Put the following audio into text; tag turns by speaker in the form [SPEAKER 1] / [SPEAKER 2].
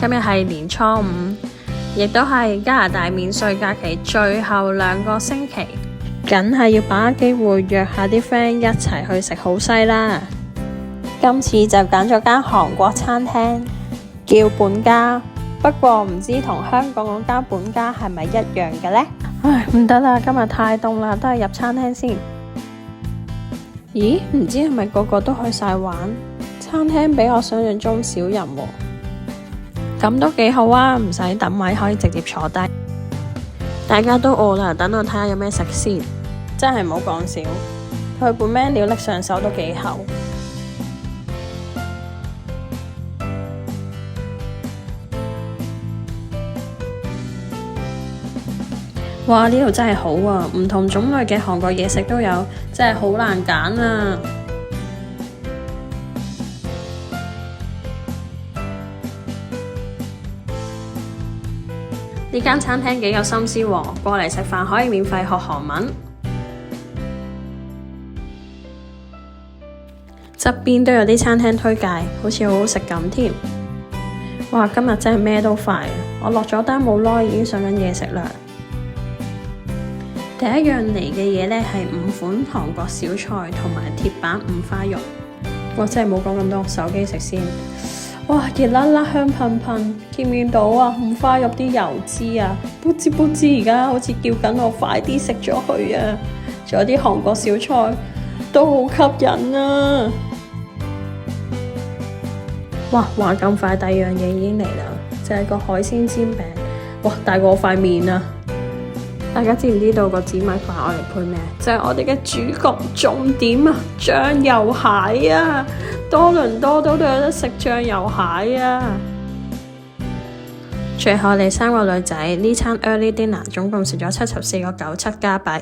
[SPEAKER 1] 今日係年初五，亦都係加拿大免稅假期最後2個星期，梗係要把握機會約下啲 friend 一齊去食好西啦。今次就揀咗間韓國餐廳，叫本家，不過唔知同香港嗰間本家係咪一樣嘅呢？唉，唔得啦，今日太凍啦，都係入餐廳先。咦，唔知係咪個個都去晒玩？餐廳比我想象中少人喎，咁都幾好啊，唔使等位，可以直接坐低。大家都餓啦，等我睇下有咩食先。真係唔好講笑，佢本 menu 拎上手都幾厚。哇！呢度真係好啊，唔同種類嘅韓國嘢食都有，真係好難揀啊！呢間餐廳幾有心思喎，過嚟食飯可以免費學韓文。側邊都有啲餐廳推介，好似好好食咁添。哇！今日真係咩都快，我落咗單冇耐已經上緊嘢食啦。第一樣嚟嘅嘢呢係5款韓國小菜同埋鐵板五花肉。我真係冇講咁多，手機食先。哇，熱辣辣香噴噴，見唔見到啊？五花肉啲油脂啊，卜滋卜滋，而家好似叫緊我快啲食咗佢啊！仲有啲韓國小菜都好吸引啊！哇，話咁快，第二樣嘢已經嚟啦，就係個海鮮煎餅。哇，大過我塊面啊！大家知唔知道個紫米飯我嚟配咩？就係我哋嘅主角重點啊，醬油蟹啊！多倫多都有得食醬油蟹啊！最後我哋3個女仔呢餐 early dinner 總共食咗74.97加幣。